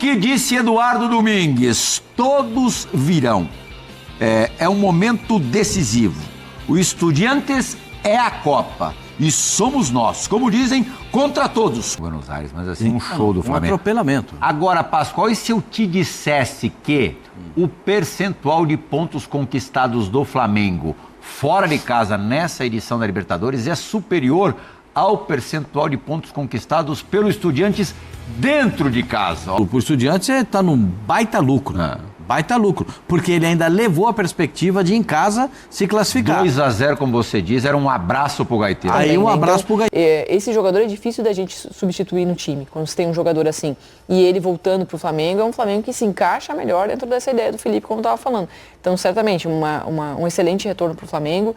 que disse Eduardo Domingues? Todos virão. É um momento decisivo. O Estudiantes é a Copa e somos nós, como dizem, contra todos. Buenos Aires, mas assim, um show do Flamengo. Um atropelamento. Agora, Pascoal, e se eu te dissesse que o percentual de pontos conquistados do Flamengo fora de casa nessa edição da Libertadores é superior ao percentual de pontos conquistados pelo Estudiantes dentro de casa? O Estudiantes está num baita lucro. Baita lucro, porque ele ainda levou a perspectiva de em casa se classificar. 2-0, como você diz, era um abraço pro Gaiteiro. Aí um abraço pro Gaiteiro. Esse jogador é difícil da gente substituir no time, quando você tem um jogador assim. E ele voltando pro Flamengo, é um Flamengo que se encaixa melhor dentro dessa ideia do Felipe, como eu estava falando. Então, certamente, um excelente retorno pro Flamengo.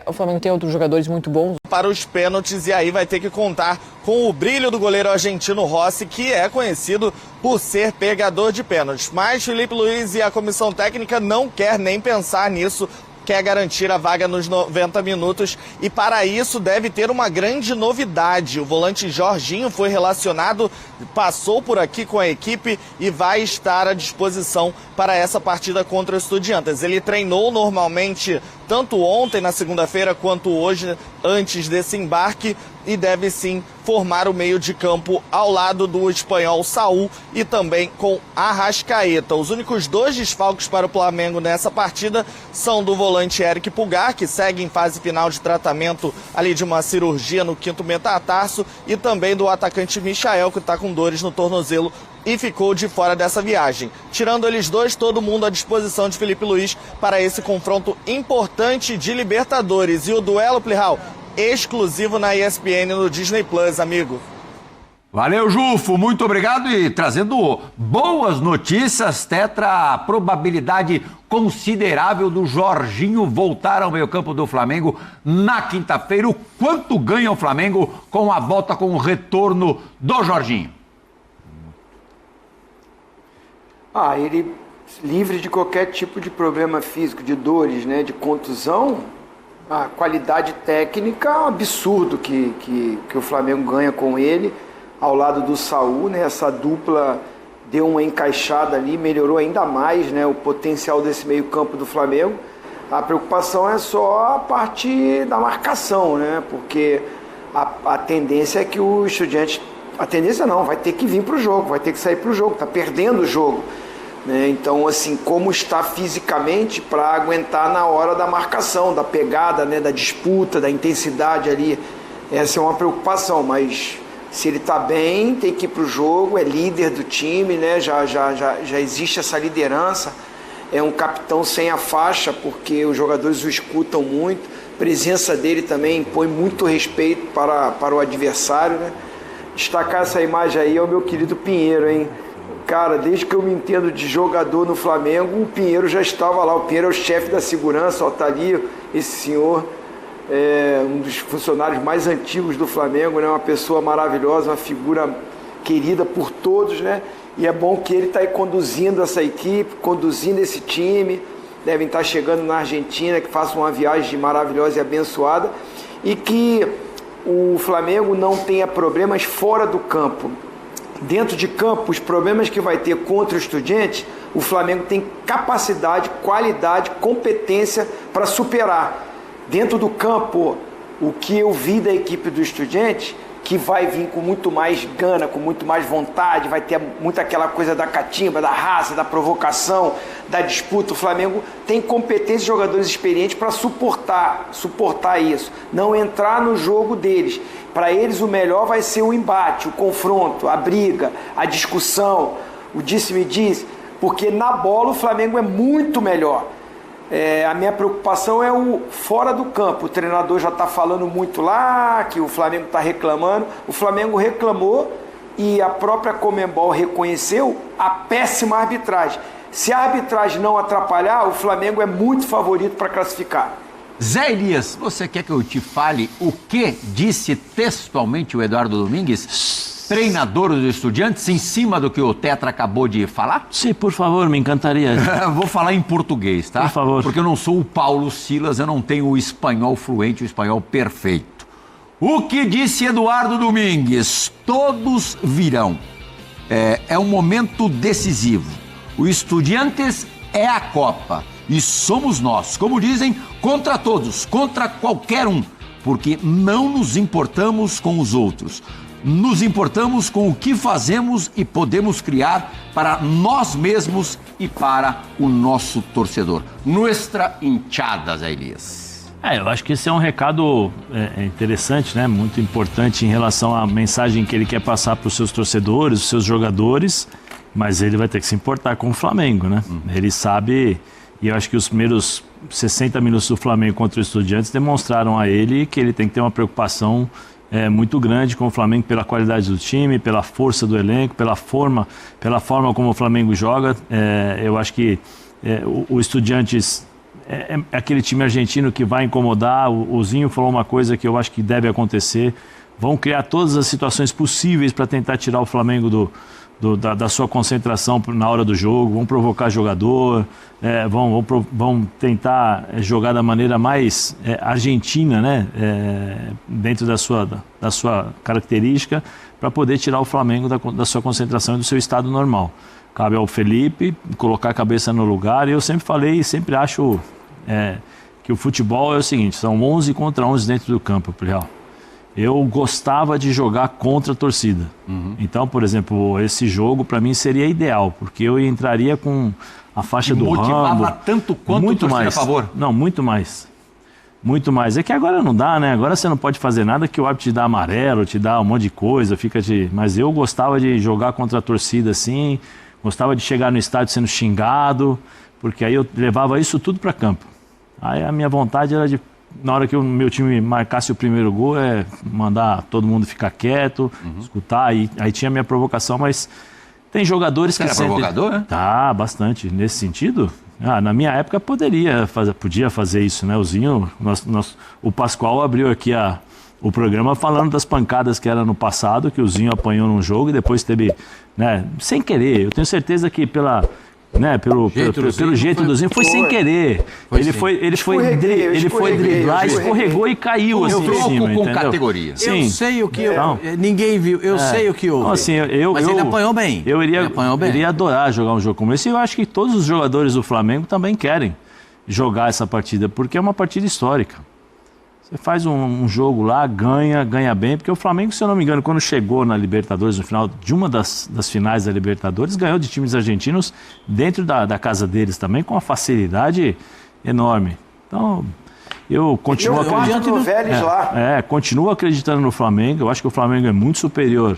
O Flamengo tem outros jogadores muito bons. Para os pênaltis, e aí vai ter que contar com o brilho do goleiro argentino Rossi, que é conhecido por ser pegador de pênaltis. Mas Felipe Luiz e a comissão técnica não quer nem pensar nisso, quer garantir a vaga nos 90 minutos e para isso deve ter uma grande novidade. O volante Jorginho foi relacionado, passou por aqui com a equipe e vai estar à disposição para essa partida contra o Estudiantes. Ele treinou normalmente tanto ontem, na segunda-feira, quanto hoje, antes desse embarque, e deve sim formar o meio de campo ao lado do espanhol Saúl e também com Arrascaeta. Os únicos 2 desfalques para o Flamengo nessa partida são do volante Eric Pulgar, que segue em fase final de tratamento ali de uma cirurgia no 5º metatarso, e também do atacante Michael, que está com dores no tornozelo e ficou de fora dessa viagem. Tirando eles dois, todo mundo à disposição de Felipe Luiz para esse confronto importante de Libertadores. E o duelo, Plihal, exclusivo na ESPN no Disney Plus, amigo. Valeu, Jufo, muito obrigado. E trazendo boas notícias, Tetra, a probabilidade considerável do Jorginho voltar ao meio-campo do Flamengo na quinta-feira. O quanto ganha o Flamengo com a volta, com o retorno do Jorginho? Ele livre de qualquer tipo de problema físico, de dores, né, de contusão, a qualidade técnica é um absurdo que o Flamengo ganha com ele, ao lado do Saúl, né, essa dupla deu uma encaixada ali, melhorou ainda mais, né, o potencial desse meio campo do Flamengo. A preocupação é só a parte da marcação, né, porque a tendência é que o Estudiantes, a tendência não, vai ter que vir para o jogo, vai ter que sair para o jogo, está perdendo o jogo. Então, assim, como está fisicamente para aguentar na hora da marcação, da pegada, né, da disputa, da intensidade ali, essa é uma preocupação, mas se ele está bem, tem que ir para o jogo, é líder do time, né, já existe essa liderança, é um capitão sem a faixa, porque os jogadores o escutam muito, a presença dele também impõe muito respeito para o adversário, né. Destacar essa imagem aí é o meu querido Pinheiro, hein. Cara, desde que eu me entendo de jogador no Flamengo, o Pinheiro já estava lá. O Pinheiro é o chefe da segurança, ó, tá ali, esse senhor, um dos funcionários mais antigos do Flamengo, né? Uma pessoa maravilhosa, uma figura querida por todos, né? E é bom que ele está aí conduzindo essa equipe, conduzindo esse time. Devem estar chegando na Argentina, que faça uma viagem maravilhosa e abençoada. E que o Flamengo não tenha problemas fora do campo. Dentro de campo, os problemas que vai ter contra o Estudiantes, o Flamengo tem capacidade, qualidade, competência para superar. Dentro do campo, o que eu vi da equipe do Estudiantes, que vai vir com muito mais gana, com muito mais vontade, vai ter muito aquela coisa da catimba, da raça, da provocação, da disputa. O Flamengo tem competência de jogadores experientes para suportar isso, não entrar no jogo deles. Para eles o melhor vai ser o embate, o confronto, a briga, a discussão, o disse-me-disse, porque na bola o Flamengo é muito melhor. A minha preocupação é o fora do campo. O treinador já está falando muito lá, que o Flamengo está reclamando. O Flamengo reclamou e a própria Conmebol reconheceu a péssima arbitragem. Se a arbitragem não atrapalhar, o Flamengo é muito favorito para classificar. Zé Elias, você quer que eu te fale o que disse textualmente o Eduardo Domingues, treinador dos Estudiantes, em cima do que o Tetra acabou de falar? Sim, por favor, me encantaria. Vou falar em português, tá? Por favor. Porque eu não sou o Paulo Silas, eu não tenho o espanhol fluente, o espanhol perfeito. O que disse Eduardo Domingues? Todos virão. É um momento decisivo. O Estudiantes é a Copa e somos nós, como dizem, contra todos, contra qualquer um, porque não nos importamos com os outros. Nos importamos com o que fazemos e podemos criar para nós mesmos e para o nosso torcedor. Nuestra hinchada, Zé Elias. Eu acho que esse é um recado interessante, né? Muito importante em relação à mensagem que ele quer passar para os seus torcedores, os seus jogadores, mas ele vai ter que se importar com o Flamengo, né? Ele sabe, e eu acho que os primeiros 60 minutos do Flamengo contra o Estudiantes demonstraram a ele que ele tem que ter uma preocupação muito grande com o Flamengo pela qualidade do time, pela força do elenco, pela forma como o Flamengo joga. Eu acho que o Estudiantes é aquele time argentino que vai incomodar. O Zinho falou uma coisa que eu acho que deve acontecer. Vão criar todas as situações possíveis para tentar tirar o Flamengo da sua concentração na hora do jogo, vão provocar jogador, vão tentar jogar da maneira mais argentina, né? Dentro da sua característica, para poder tirar o Flamengo da sua concentração e do seu estado normal. Cabe ao Felipe colocar a cabeça no lugar, e eu sempre falei e sempre acho que o futebol é o seguinte, são 11 contra 11 dentro do campo, Real. Eu gostava de jogar contra a torcida. Então, por exemplo, esse jogo para mim seria ideal, porque eu entraria com a faixa do Rambo. Motivava tanto quanto muito torcida mais. A favor? Não, muito mais. Muito mais. É que agora não dá, né? Agora você não pode fazer nada que o árbitro te dá amarelo, te dá um monte de coisa, Mas eu gostava de jogar contra a torcida assim, gostava de chegar no estádio sendo xingado, porque aí eu levava isso tudo para campo. Aí a minha vontade era de, na hora que o meu time marcasse o primeiro gol, mandar todo mundo ficar quieto, escutar. Aí tinha a minha provocação, mas tem jogadores que sentem... provocador, né? Tá, bastante. Nesse sentido, na minha época podia fazer isso, né? O Zinho, o Pascoal abriu aqui o programa falando das pancadas que era no passado, que o Zinho apanhou num jogo e depois teve, né? Sem querer. Eu tenho certeza que pelo jeito do Zinho, foi sem querer. Ele foi driblar, escorregou e caiu assim em cima, com entendeu? Categoria. Eu sei o que ninguém viu, sei o que houve. Então, assim, mas ele apanhou bem. Eu iria adorar jogar um jogo como esse, e eu acho que todos os jogadores do Flamengo também querem jogar essa partida, porque é uma partida histórica. Você faz um jogo lá, ganha bem, porque o Flamengo, se eu não me engano, quando chegou na Libertadores, no final de uma das finais da Libertadores, ganhou de times argentinos dentro da casa deles também, com uma facilidade enorme. Então, eu continuo acreditando. Continuo acreditando no Flamengo. Eu acho que o Flamengo é muito superior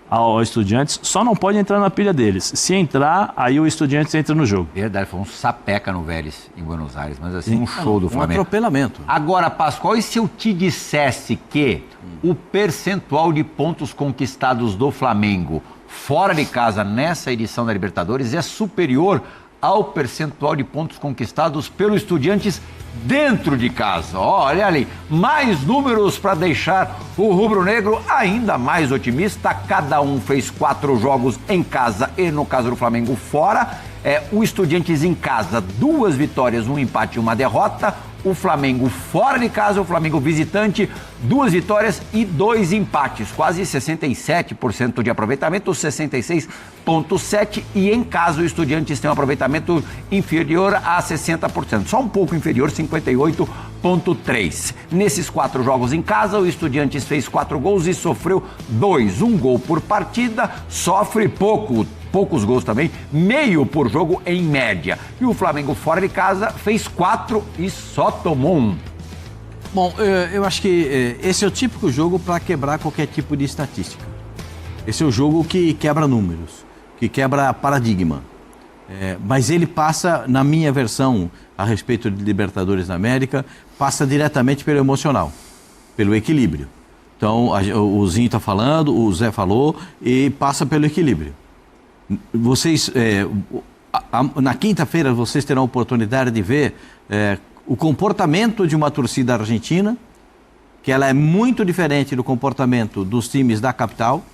ao Estudiantes, só não pode entrar na pilha deles. Se entrar, aí o Estudiantes entra no jogo. Verdade, foi um sapeca no Vélez, em Buenos Aires, mas assim, um show do Flamengo. Um atropelamento. Agora, Pascoal, e se eu te dissesse que o percentual de pontos conquistados do Flamengo fora de casa nessa edição da Libertadores é superior ao percentual de pontos conquistados pelo Estudiantes dentro de casa? Olha ali, mais números para deixar o rubro-negro ainda mais otimista. Cada um fez 4 jogos em casa e, no caso do Flamengo, fora. O Estudiantes em casa, 2 vitórias, 1 empate e 1 derrota. O Flamengo fora de casa, o Flamengo visitante, 2 vitórias e 2 empates. Quase 67% de aproveitamento, 66,7%. E em casa o Estudiantes tem um aproveitamento inferior a 60%. Só um pouco inferior, 58,3%. Nesses 4 jogos em casa, o Estudiantes fez 4 gols e sofreu 2. 1 gol por partida, sofre poucos gols também, meio por jogo em média. E o Flamengo fora de casa fez 4 e só tomou 1. Bom, eu acho que esse é o típico jogo para quebrar qualquer tipo de estatística. Esse é o jogo que quebra números, que quebra paradigma. Mas ele passa, na minha versão a respeito de Libertadores da América, passa diretamente pelo emocional, pelo equilíbrio. Então, o Zinho está falando, o Zé falou, e passa pelo equilíbrio. Vocês, na quinta-feira, vocês terão a oportunidade de ver o comportamento de uma torcida argentina, que ela é muito diferente do comportamento dos times da capital.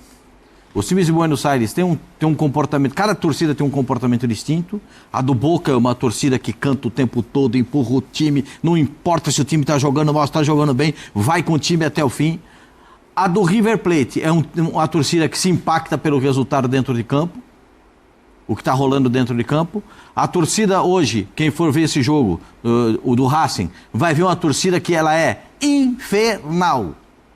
Os times de Buenos Aires têm um comportamento, cada torcida tem um comportamento distinto. A do Boca é uma torcida que canta o tempo todo, empurra o time, não importa se o time está jogando mal, está jogando bem, vai com o time até o fim. A do River Plate é uma torcida que se impacta pelo resultado dentro de campo, o que está rolando dentro de campo. A torcida hoje, quem for ver esse jogo, o do Racing, vai ver uma torcida que ela é infernal.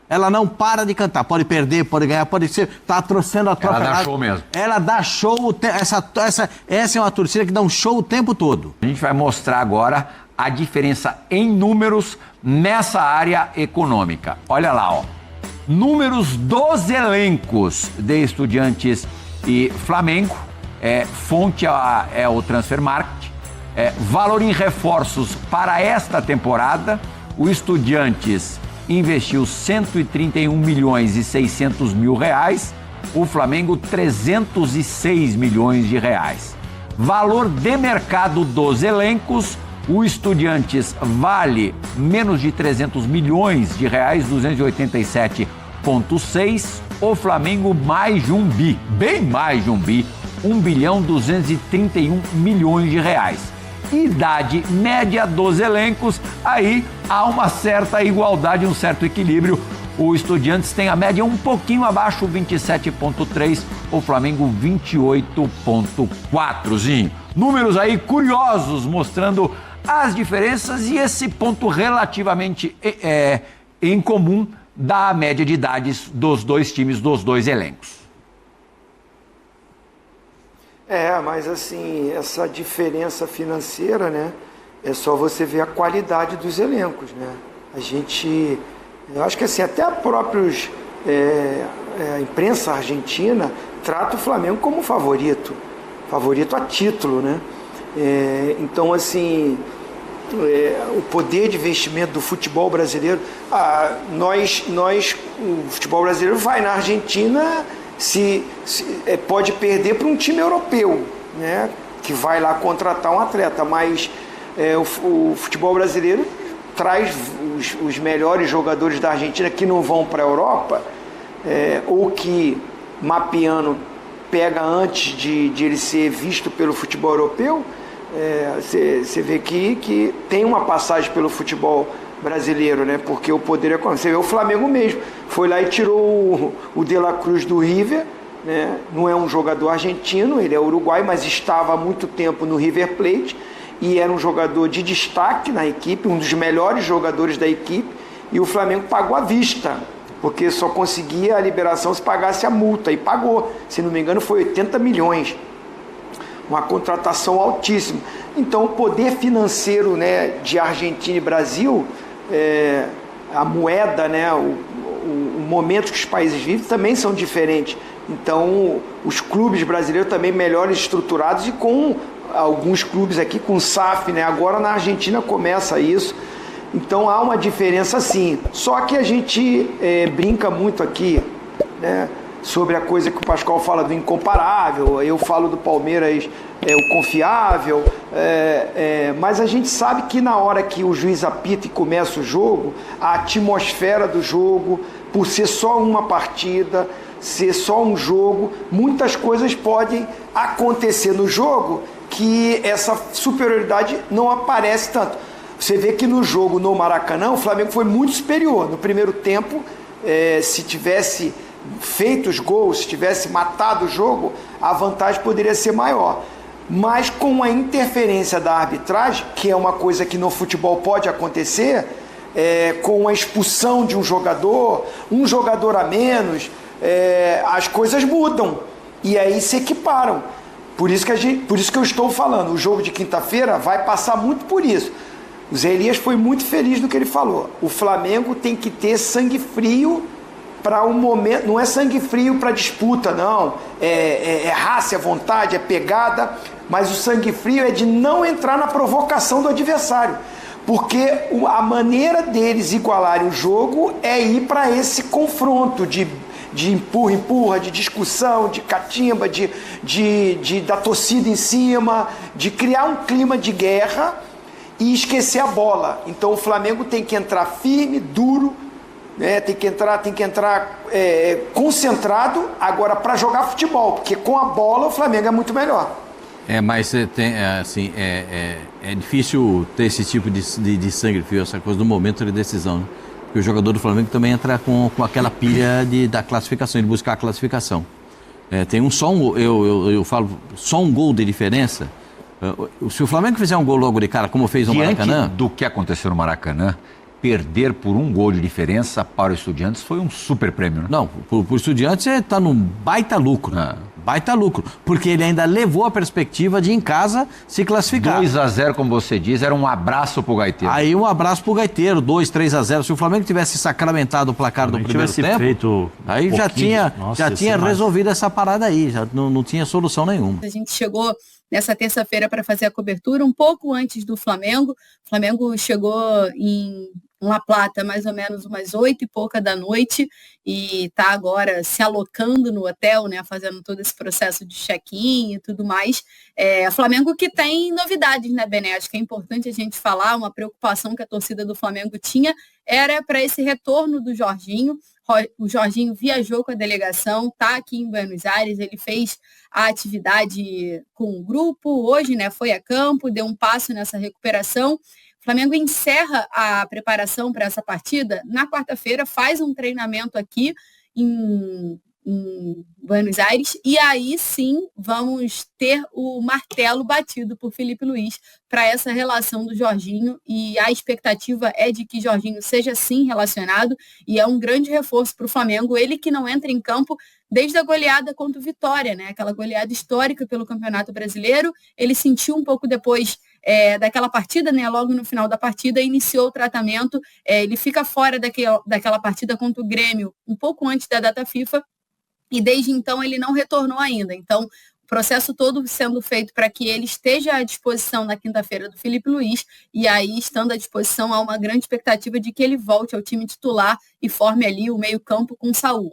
Ela não para de cantar, pode perder, pode ganhar, pode ser, tá trouxendo a tropa. Ela dá show mesmo. Ela dá show, essa é uma torcida que dá um show o tempo todo. A gente vai mostrar agora a diferença em números nessa área econômica. Olha lá, ó. Números dos elencos de Estudiantes e Flamengo. Fonte é o Transfer Market. Valor em reforços para esta temporada. O Estudiantes investiu 131 milhões e 600 mil reais. O Flamengo, 306 milhões de reais. Valor de mercado dos elencos. O Estudiantes vale menos de 300 milhões de reais, 287,6. O Flamengo mais de 1 bi, bem mais de 1 bi, 1 bilhão 231 milhões de reais. Idade média dos elencos, aí há uma certa igualdade, um certo equilíbrio. O Estudiantes tem a média um pouquinho abaixo, 27,3, o Flamengo 28,4. Números aí curiosos, mostrando as diferenças e esse ponto relativamente em comum da média de idades dos dois times, dos dois elencos. Mas assim, essa diferença financeira, né? É só você ver a qualidade dos elencos, né? Eu acho que assim, até a própria imprensa argentina trata o Flamengo como favorito a título, né? Então, assim, o poder de investimento do futebol brasileiro, o futebol brasileiro vai na Argentina, pode perder para um time europeu, né, que vai lá contratar um atleta, mas o futebol brasileiro traz os melhores jogadores da Argentina que não vão para a Europa, ou que mapeando pega antes de ele ser visto pelo futebol europeu. Você vê que tem uma passagem pelo futebol brasileiro, né? Porque o poder econômico. Você vê o Flamengo mesmo, foi lá e tirou o De La Cruz do River, né? Não é um jogador argentino, ele é uruguaio, mas estava há muito tempo no River Plate e era um jogador de destaque na equipe, um dos melhores jogadores da equipe, e o Flamengo pagou à vista, porque só conseguia a liberação se pagasse a multa, e pagou, se não me engano foi 80 milhões. Uma contratação altíssima. Então, o poder financeiro, né, de Argentina e Brasil, a moeda, né, o momento que os países vivem também são diferentes. Então, os clubes brasileiros também melhores estruturados e com alguns clubes aqui com SAF, né? Agora na Argentina começa isso. Então, há uma diferença sim. Só que a gente brinca muito aqui, né, sobre a coisa que o Pascoal fala do incomparável, eu falo do Palmeiras, o confiável, mas a gente sabe que na hora que o juiz apita e começa o jogo, a atmosfera do jogo, por ser só uma partida, ser só um jogo, muitas coisas podem acontecer no jogo que essa superioridade não aparece tanto. Você vê que no jogo no Maracanã, o Flamengo foi muito superior. No primeiro tempo, se tivesse feito os gols, se tivesse matado o jogo, a vantagem poderia ser maior. Mas com a interferência da arbitragem, que é uma coisa que no futebol pode acontecer, com a expulsão de um jogador a menos, as coisas mudam e aí se equiparam. Por isso que eu estou falando, o jogo de quinta-feira vai passar muito por isso. O Zé Elias foi muito feliz no que ele falou. O Flamengo tem que ter sangue frio para um momento, não é sangue frio para disputa, não. É raça, é vontade, é pegada, mas o sangue frio é de não entrar na provocação do adversário. Porque a maneira deles igualarem o jogo é ir para esse confronto de empurra, de discussão, de catimba, da torcida em cima, de criar um clima de guerra e esquecer a bola. Então o Flamengo tem que entrar firme, duro, né? Tem que entrar concentrado agora para jogar futebol, porque com a bola o Flamengo é muito melhor. Mas é difícil ter esse tipo de sangue frio, essa coisa do momento de decisão, né? que o jogador do Flamengo também entra com aquela pilha da classificação, de buscar a classificação. Tem eu falo, só um gol de diferença. Se o Flamengo fizer um gol logo de cara, como fez no Maracanã... Diante do que aconteceu no Maracanã, perder por um gol de diferença para o Estudiantes foi um super prêmio, né? Não, por Estudiantes está num baita lucro. Baita lucro, porque ele ainda levou a perspectiva de em casa se classificar. 2-0, como você diz, era um abraço pro Gaiteiro. Aí um abraço pro Gaiteiro, 2-3-0. Se o Flamengo tivesse sacramentado o placar do primeiro tempo, aí já tinha resolvido essa parada aí, já não tinha solução nenhuma. A gente chegou nessa terça-feira para fazer a cobertura um pouco antes do Flamengo. O Flamengo chegou em La Plata mais ou menos umas 8h pouca da noite e está agora se alocando no hotel, né, fazendo todo esse processo de check-in e tudo mais. Flamengo que tem novidades, né, Bené? Acho que é importante a gente falar, uma preocupação que a torcida do Flamengo tinha era para esse retorno do Jorginho. O Jorginho viajou com a delegação, está aqui em Buenos Aires, ele fez a atividade com o grupo, hoje, né, foi a campo, deu um passo nessa recuperação. O Flamengo encerra a preparação para essa partida na quarta-feira, faz um treinamento aqui em Buenos Aires, e aí sim vamos ter o martelo batido por Felipe Luiz para essa relação do Jorginho, e a expectativa é de que Jorginho seja sim relacionado, e é um grande reforço para o Flamengo, ele que não entra em campo desde a goleada contra o Vitória, né? Aquela goleada histórica pelo Campeonato Brasileiro, ele sentiu um pouco depois daquela partida, né? Logo no final da partida, iniciou o tratamento, ele fica fora daquela partida contra o Grêmio um pouco antes da data FIFA, e desde então ele não retornou ainda. Então, o processo todo sendo feito para que ele esteja à disposição na quinta-feira do Felipe Luiz, e aí, estando à disposição, há uma grande expectativa de que ele volte ao time titular e forme ali o meio-campo com o Saúl.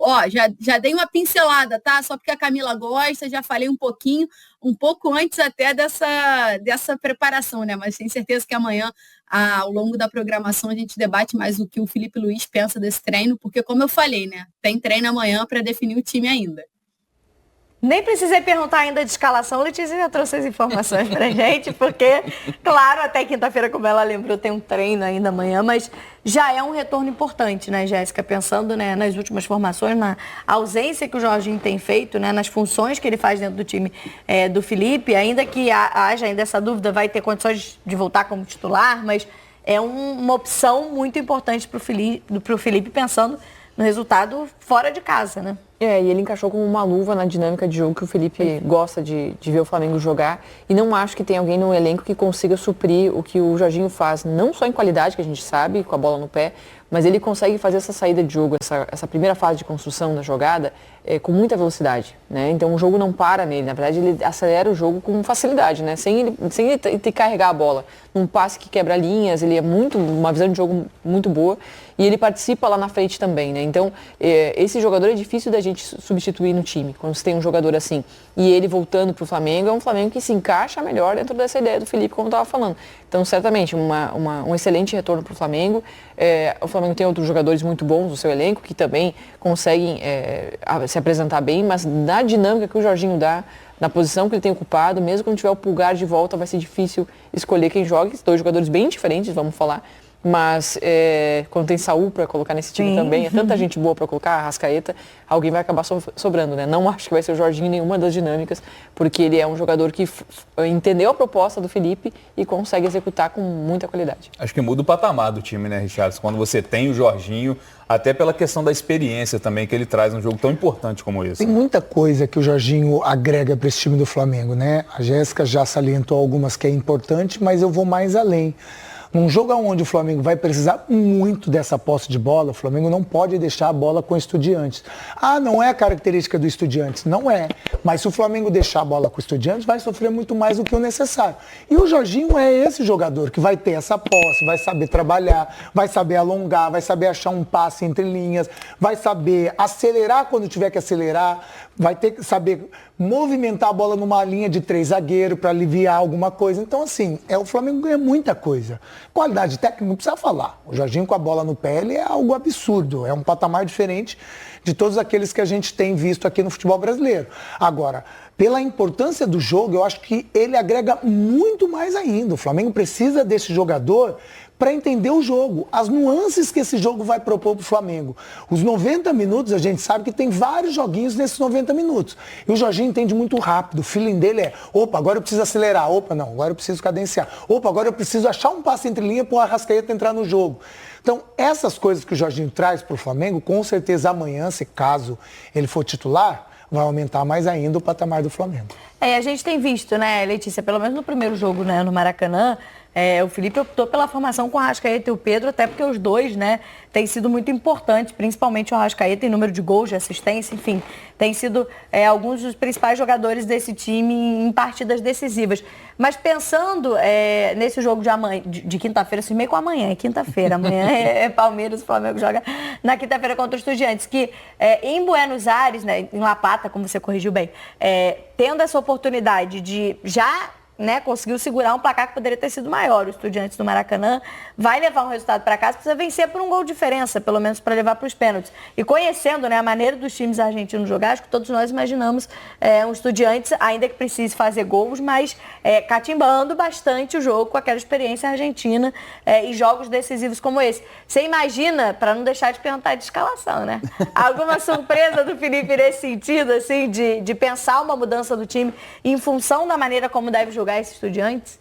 Já dei uma pincelada, tá? Só porque a Camila gosta, já falei um pouco antes até dessa preparação, né? Mas tenho certeza que amanhã, ao longo da programação, a gente debate mais o que o Felipe Luiz pensa desse treino, porque, como eu falei, né? Tem treino amanhã para definir o time ainda. Nem precisei perguntar ainda de escalação, Letícia já trouxe as informações pra gente, porque, claro, até quinta-feira, como ela lembrou, tem um treino ainda amanhã, mas já é um retorno importante, né, Jéssica? Pensando, né, nas últimas formações, na ausência que o Jorginho tem feito, né, nas funções que ele faz dentro do time do Felipe, ainda que haja ainda essa dúvida, vai ter condições de voltar como titular, mas é uma opção muito importante pro Felipe, pensando no resultado fora de casa, né? E ele encaixou como uma luva na dinâmica de jogo que o Felipe gosta de ver o Flamengo jogar. E não acho que tem alguém no elenco que consiga suprir o que o Jorginho faz, não só em qualidade, que a gente sabe, com a bola no pé, mas ele consegue fazer essa saída de jogo, essa primeira fase de construção da jogada, com muita velocidade, né? Então o jogo não para nele, na verdade ele acelera o jogo com facilidade, né? Sem ele ter que carregar a bola. Num passe que quebra linhas, ele é uma visão de jogo muito boa e ele participa lá na frente também, né? Então esse jogador é difícil da gente substituir no time, quando você tem um jogador assim. E ele voltando para o Flamengo, é um Flamengo que se encaixa melhor dentro dessa ideia do Felipe, como eu estava falando. Então certamente um excelente retorno para o Flamengo. O Flamengo tem outros jogadores muito bons no seu elenco, que também conseguem se apresentar bem, mas na dinâmica que o Jorginho dá, na posição que ele tem ocupado, mesmo quando tiver o Pulgar de volta, vai ser difícil escolher quem joga. Dois jogadores bem diferentes, vamos falar. Mas quando tem Saúl para colocar nesse time também, é tanta gente boa para colocar, a Arrascaeta, alguém vai acabar sobrando, né? Não acho que vai ser o Jorginho em nenhuma das dinâmicas, porque ele é um jogador que entendeu a proposta do Felipe e consegue executar com muita qualidade. Acho que muda o patamar do time, né, Richarlison? Quando você tem o Jorginho, até pela questão da experiência também que ele traz num jogo tão importante como esse. Tem muita coisa que o Jorginho agrega para esse time do Flamengo, né? A Jéssica já salientou algumas que é importante, mas eu vou mais além. Num jogo onde o Flamengo vai precisar muito dessa posse de bola, o Flamengo não pode deixar a bola com o Estudiantes. Não é a característica do Estudiantes, não é. Mas se o Flamengo deixar a bola com o Estudiantes, vai sofrer muito mais do que o necessário. E o Jorginho é esse jogador que vai ter essa posse, vai saber trabalhar, vai saber alongar, vai saber achar um passe entre linhas, vai saber acelerar quando tiver que acelerar, vai ter que saber movimentar a bola numa linha de 3 zagueiros para aliviar alguma coisa. Então, assim, o Flamengo ganha muita coisa. Qualidade técnica, não precisa falar. O Jorginho com a bola no pé, ele é algo absurdo. É um patamar diferente de todos aqueles que a gente tem visto aqui no futebol brasileiro. Agora, pela importância do jogo, eu acho que ele agrega muito mais ainda. O Flamengo precisa desse jogador para entender o jogo, as nuances que esse jogo vai propor para o Flamengo. Os 90 minutos, a gente sabe que tem vários joguinhos nesses 90 minutos. E o Jorginho entende muito rápido. O feeling dele é, opa, agora eu preciso acelerar. Opa, não, agora eu preciso cadenciar. Opa, agora eu preciso achar um passe entre linha para o Arrascaeta entrar no jogo. Então, essas coisas que o Jorginho traz para o Flamengo, com certeza amanhã, se caso ele for titular, vai aumentar mais ainda o patamar do Flamengo. A gente tem visto, né, Letícia, pelo menos no primeiro jogo, né, no Maracanã, o Felipe optou pela formação com o Arrascaeta e o Pedro, até porque os dois, né, têm sido muito importantes, principalmente o Arrascaeta em número de gols, de assistência, enfim, tem sido alguns dos principais jogadores desse time em partidas decisivas. Mas pensando nesse jogo de amanhã, de quinta-feira, assim, meio com amanhã, é quinta-feira, amanhã é Palmeiras, o Flamengo joga na quinta-feira contra os Estudiantes, que em Buenos Aires, né, em La Plata, como você corrigiu bem, tendo essa oportunidade de já, né, conseguiu segurar um placar que poderia ter sido maior. O Estudiantes do Maracanã vai levar um resultado para casa, precisa vencer por um gol de diferença, pelo menos para levar para os pênaltis. E conhecendo, né, a maneira dos times argentinos jogar, acho que todos nós imaginamos um Estudiantes, ainda que precise fazer gols, mas catimbando bastante o jogo com aquela experiência argentina e jogos decisivos como esse. Você imagina, para não deixar de perguntar de escalação, né? Alguma surpresa do Felipe nesse sentido, assim, de pensar uma mudança do time em função da maneira como deve jogar esses Estudiantes?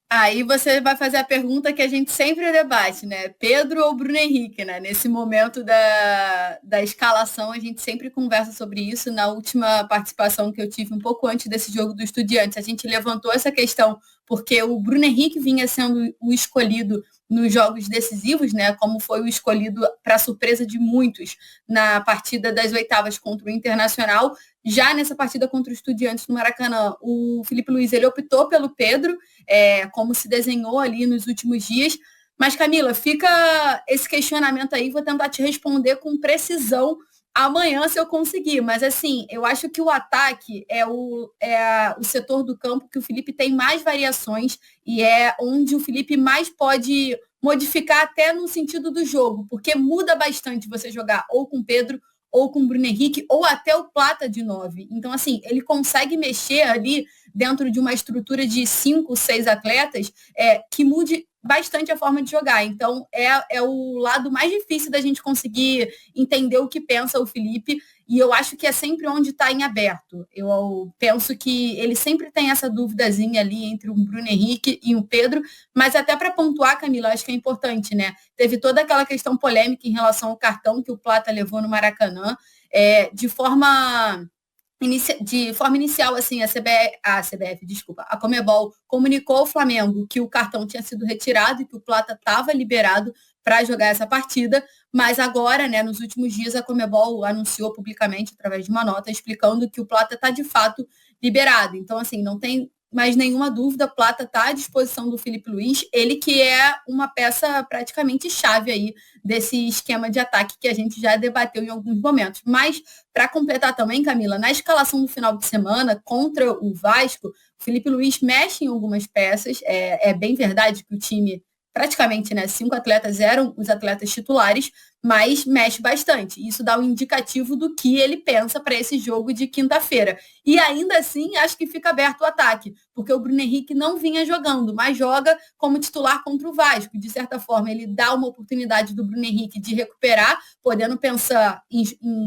Aí você vai fazer a pergunta que a gente sempre debate, né? Pedro ou Bruno Henrique, né? Nesse momento da escalação, a gente sempre conversa sobre isso. Na última participação que eu tive, um pouco antes desse jogo do Estudiantes, a gente levantou essa questão porque o Bruno Henrique vinha sendo o escolhido nos jogos decisivos, né? Como foi o escolhido para surpresa de muitos na partida das oitavas contra o Internacional. Já nessa partida contra o Estudiantes no Maracanã, o Felipe Luiz ele optou pelo Pedro, como se desenhou ali nos últimos dias. Mas, Camila, fica esse questionamento aí, vou tentar te responder com precisão amanhã, se eu conseguir. Mas, assim, eu acho que o ataque é o setor do campo que o Felipe tem mais variações e é onde o Felipe mais pode modificar até no sentido do jogo, porque muda bastante você jogar ou com Pedro ou com o Bruno Henrique, ou até o Plata de 9. Então, assim, ele consegue mexer ali dentro de uma estrutura de 5, 6 atletas que mude bastante a forma de jogar. Então, é o lado mais difícil da gente conseguir entender o que pensa o Felipe, e eu acho que é sempre onde está em aberto. Eu penso que ele sempre tem essa duvidazinha ali entre o Bruno Henrique e o Pedro, mas até para pontuar, Camila, acho que é importante, né? Teve toda aquela questão polêmica em relação ao cartão que o Plata levou no Maracanã, de forma inicial, assim, a Conmebol comunicou ao Flamengo que o cartão tinha sido retirado e que o Plata estava liberado para jogar essa partida, mas agora, né, nos últimos dias, a Conmebol anunciou publicamente, através de uma nota, explicando que o Plata está de fato liberado. Então, assim, não tem mais nenhuma dúvida, Plata está à disposição do Felipe Luiz, ele que é uma peça praticamente chave aí desse esquema de ataque que a gente já debateu em alguns momentos. Mas, para completar também, Camila, na escalação do final de semana contra o Vasco, o Felipe Luiz mexe em algumas peças, é bem verdade que o time praticamente, né, 5 atletas eram os atletas titulares, mas mexe bastante. Isso dá um indicativo do que ele pensa para esse jogo de quinta-feira. E ainda assim, acho que fica aberto o ataque, porque o Bruno Henrique não vinha jogando, mas joga como titular contra o Vasco. De certa forma, ele dá uma oportunidade do Bruno Henrique de recuperar, podendo pensar em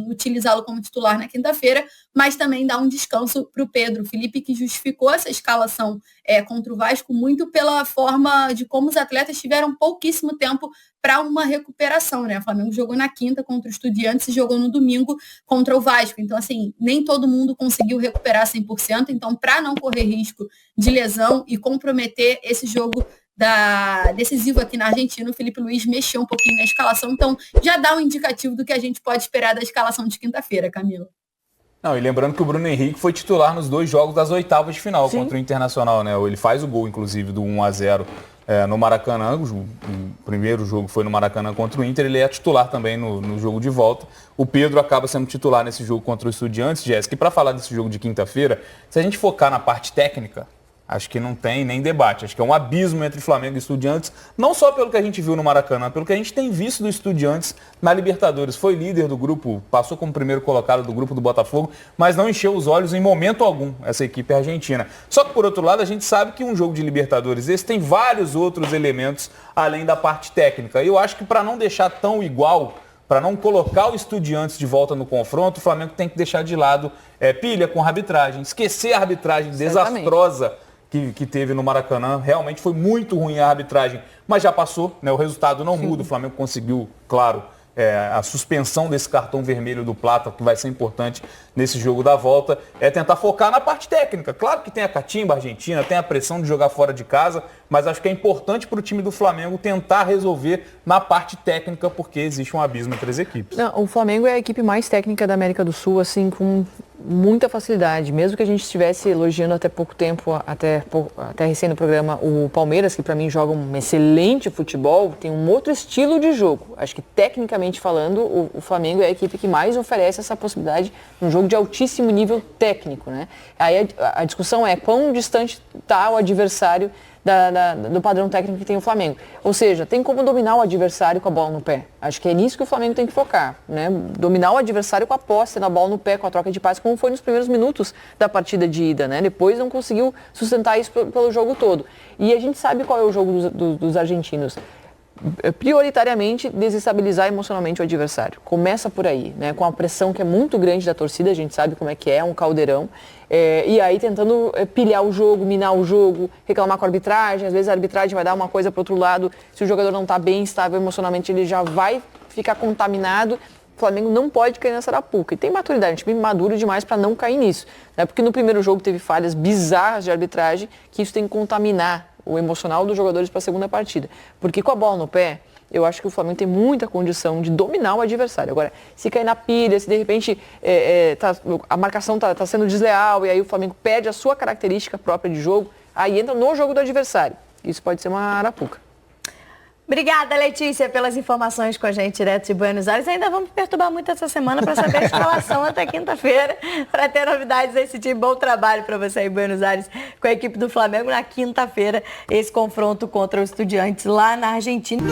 utilizá-lo como titular na quinta-feira, mas também dá um descanso para o Pedro Felipe, que justificou essa escalação contra o Vasco muito pela forma de como os atletas tiveram pouquíssimo tempo para uma recuperação, né? O Flamengo jogou na quinta contra o Estudiantes e jogou no domingo contra o Vasco. Então, assim, nem todo mundo conseguiu recuperar 100%. Então, para não correr risco de lesão e comprometer esse jogo decisivo aqui na Argentina, o Felipe Luiz mexeu um pouquinho na escalação. Então, já dá um indicativo do que a gente pode esperar da escalação de quinta-feira, Camila. Não, e lembrando que o Bruno Henrique foi titular nos 2 jogos das oitavas de final. Sim. Contra o Internacional, né? Ele faz o gol, inclusive, do 1-0 no Maracanã. O primeiro jogo foi no Maracanã contra o Inter. Ele é titular também no jogo de volta. O Pedro acaba sendo titular nesse jogo contra o Estudiantes, Jéssica. E para falar desse jogo de quinta-feira, se a gente focar na parte técnica, Acho que não tem nem debate. Acho que é um abismo entre Flamengo e Estudiantes, não só pelo que a gente viu no Maracanã, pelo que a gente tem visto do Estudiantes na Libertadores. Foi líder do grupo, passou como primeiro colocado do grupo do Botafogo, mas não encheu os olhos em momento algum, essa equipe argentina. Só que, por outro lado, a gente sabe que um jogo de Libertadores esse tem vários outros elementos além da parte técnica. E eu acho que para não deixar tão igual, para não colocar o Estudiantes de volta no confronto, o Flamengo tem que deixar de lado pilha com a arbitragem, esquecer a arbitragem desastrosa que teve no Maracanã. Realmente foi muito ruim a arbitragem, mas já passou, né? O resultado não muda, o Flamengo conseguiu, claro, a suspensão desse cartão vermelho do Plata, que vai ser importante nesse jogo da volta, é tentar focar na parte técnica. Claro que tem a catimba argentina, tem a pressão de jogar fora de casa, mas acho que é importante para o time do Flamengo tentar resolver na parte técnica, porque existe um abismo entre as equipes. Não, o Flamengo é a equipe mais técnica da América do Sul, assim, com muita facilidade. Mesmo que a gente estivesse elogiando até pouco tempo, até recém no programa, o Palmeiras, que para mim joga um excelente futebol, tem um outro estilo de jogo. Acho que tecnicamente falando, o Flamengo é a equipe que mais oferece essa possibilidade num jogo de altíssimo nível técnico, né? Aí a discussão é quão distante está o adversário do padrão técnico que tem o Flamengo. Ou seja, tem como dominar o adversário com a bola no pé. Acho que é nisso que o Flamengo tem que focar, né? Dominar o adversário com a posse, na bola no pé, com a troca de passes, como foi nos primeiros minutos da partida de ida, né? Depois não conseguiu sustentar isso pelo jogo todo. E a gente sabe qual é o jogo dos argentinos. Prioritariamente desestabilizar emocionalmente o adversário. Começa por aí, né? Com a pressão que é muito grande da torcida, a gente sabe como é que é, um caldeirão. E aí tentando pilhar o jogo, minar o jogo, reclamar com a arbitragem. Às vezes a arbitragem vai dar uma coisa para o outro lado. Se o jogador não está bem estável emocionalmente, ele já vai ficar contaminado. O Flamengo não pode cair nessa arapuca. E tem maturidade, a gente é maduro demais para não cair nisso, né? Porque no primeiro jogo teve falhas bizarras de arbitragem, que isso tem que contaminar o emocional dos jogadores para a segunda partida. Porque com a bola no pé, eu acho que o Flamengo tem muita condição de dominar o adversário. Agora, se cair na pilha, se de repente a marcação está sendo desleal e aí o Flamengo perde a sua característica própria de jogo, aí entra no jogo do adversário. Isso pode ser uma arapuca. Obrigada, Letícia, pelas informações com a gente direto de Buenos Aires. Ainda vamos perturbar muito essa semana para saber a escalação até quinta-feira, para ter novidades desse time. Bom trabalho para você aí em Buenos Aires com a equipe do Flamengo na quinta-feira, esse confronto contra os Estudiantes lá na Argentina.